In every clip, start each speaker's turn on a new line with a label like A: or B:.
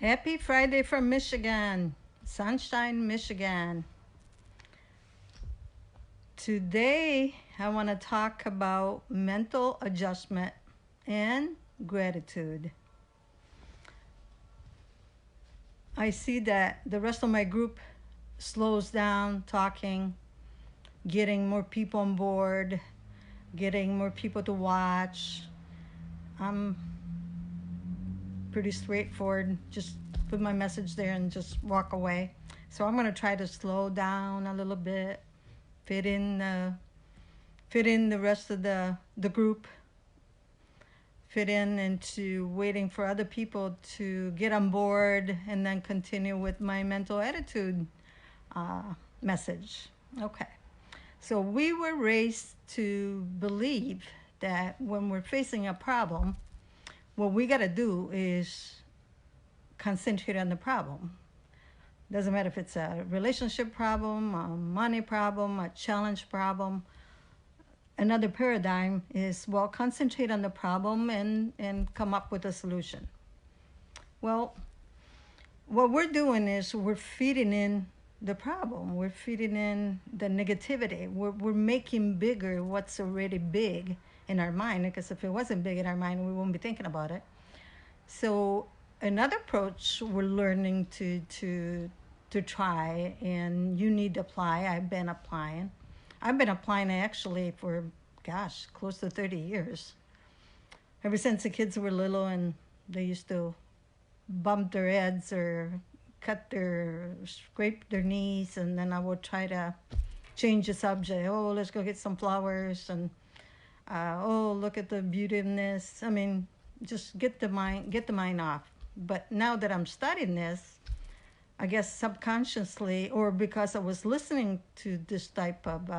A: Happy Friday from Michigan, Sunshine, Michigan. Today, I want to talk about mental adjustment and gratitude. I see that the rest of my group slows down talking, getting more people on board, getting more people to watch. I'm pretty straightforward, just put my message there and just walk away. So I'm going to try to slow down a little bit, fit in the rest of the group, fit in into waiting for other people to get on board, and then continue with my mental attitude uh, message. Okay. So we were raised to believe that when we're facing a problem, what we got to do is concentrate on the problem. Doesn't matter if it's a relationship problem, a money problem, a challenge problem. Another paradigm is, well, concentrate on the problem and come up with a solution. Well, what we're doing is we're feeding in the problem. We're feeding in the negativity. We're making bigger what's already big in our mind, because if it wasn't big in our mind, we wouldn't be thinking about it. So another approach we're learning to try, and you need to apply. I've been applying it actually for, gosh, close to 30 years. Ever since the kids were little and they used to bump their heads or scrape their knees, and then I would try to change the subject. Oh, let's go get some flowers, and oh, look at the beauty in this. I mean, just get the mind off. But now that I'm studying this, I guess subconsciously, or because I was listening to this type of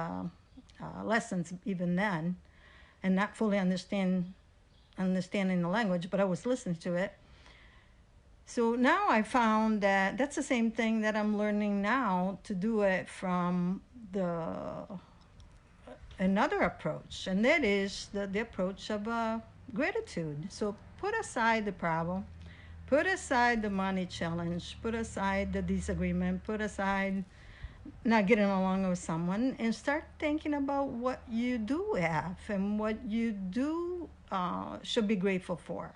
A: lessons even then, and not fully understanding the language, but I was listening to it. So now I found that that's the same thing that I'm learning now, to do it from another approach, and that is the approach of gratitude. So put aside the problem, put aside the money challenge, put aside the disagreement, put aside not getting along with someone, and start thinking about what you do have and what you do should be grateful for.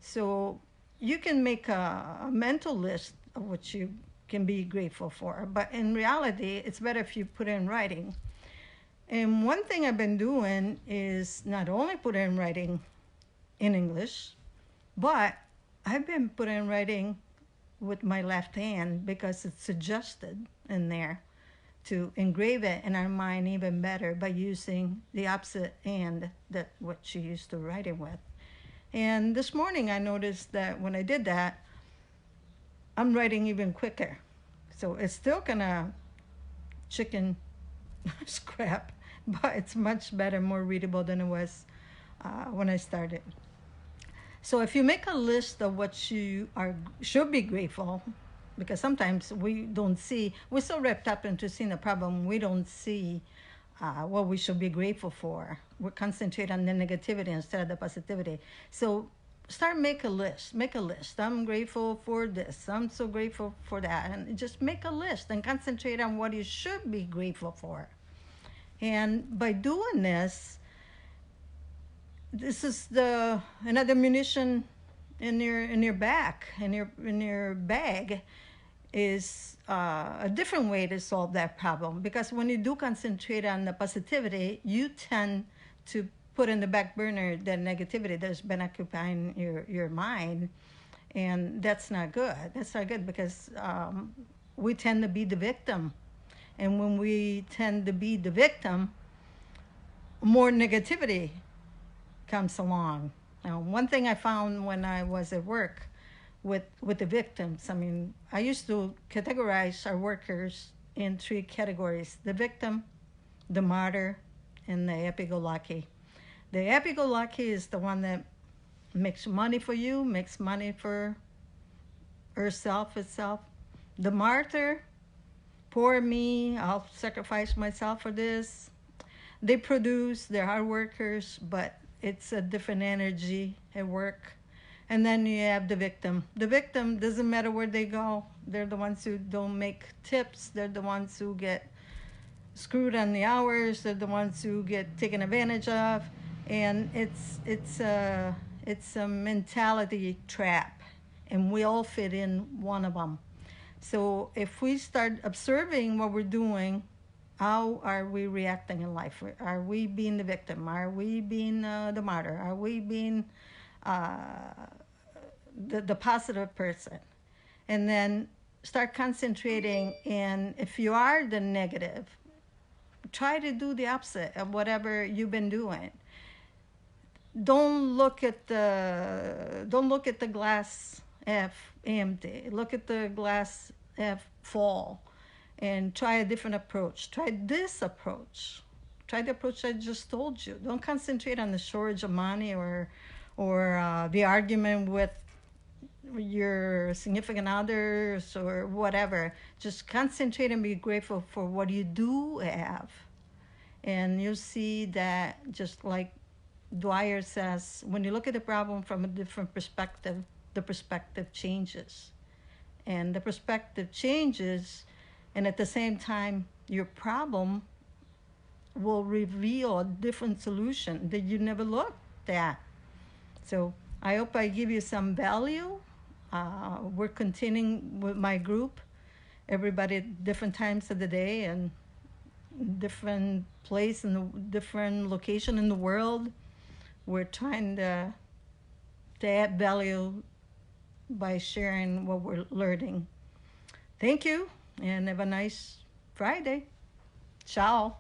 A: So you can make a mental list of what you can be grateful for, but in reality, it's better if you put it in writing. And one thing I've been doing is not only put it in writing in English, but I've been putting in writing with my left hand, because it's suggested in there to engrave it in our mind even better by using the opposite hand that what you used to write it with. And this morning I noticed that when I did that, I'm writing even quicker. So it's still kind of chicken scrap, but it's much better, more readable than it was when I started. So if you make a list of what you should be grateful, because sometimes we don't see, we're so wrapped up into seeing the problem, we don't see what we should be grateful for. We concentrate on the negativity instead of the positivity. So make a list. I'm grateful for this. I'm so grateful for that. And just make a list and concentrate on what you should be grateful for. And by doing this is another munition in your back, in your bag, is a different way to solve that problem. Because when you do concentrate on the positivity, you tend to put in the back burner the negativity that's been occupying your mind, and that's not good. That's not good, because we tend to be the victim, and when we tend to be the victim, more negativity comes along. Now, one thing I found when I was at work with the victims, I mean, I used to categorize our workers in 3 categories: the victim, the martyr, and the happy-go-lucky. The happy-go-lucky is the one that makes money for you, makes money for herself, itself. The martyr, poor me, I'll sacrifice myself for this. They produce, they're hard workers, but it's a different energy at work. And then you have the victim. The victim doesn't matter where they go. They're the ones who don't make tips. They're the ones who get screwed on the hours. They're the ones who get taken advantage of, and it's a mentality trap, and we all fit in one of them. So if we start observing what we're doing, how are we reacting in life? Are we being the victim? Are we being the martyr? Are we being uh, the positive person? And then start concentrating. And if you are the negative, try to do the opposite of whatever you've been doing. Don't look at the glass half empty. Look at the glass half full, and try a different approach. Try this approach. Try the approach I just told you. Don't concentrate on the shortage of money or the argument with your significant others or whatever. Just concentrate and be grateful for what you do have. And you'll see that, just like Dwyer says, when you look at the problem from a different perspective, the perspective changes. And the perspective changes, and at the same time, your problem will reveal a different solution that you never looked at. So I hope I give you some value. We're continuing with my group, everybody at different times of the day and different place in the different location in the world. We're trying to add value by sharing what we're learning. Thank you, and have a nice Friday. Ciao.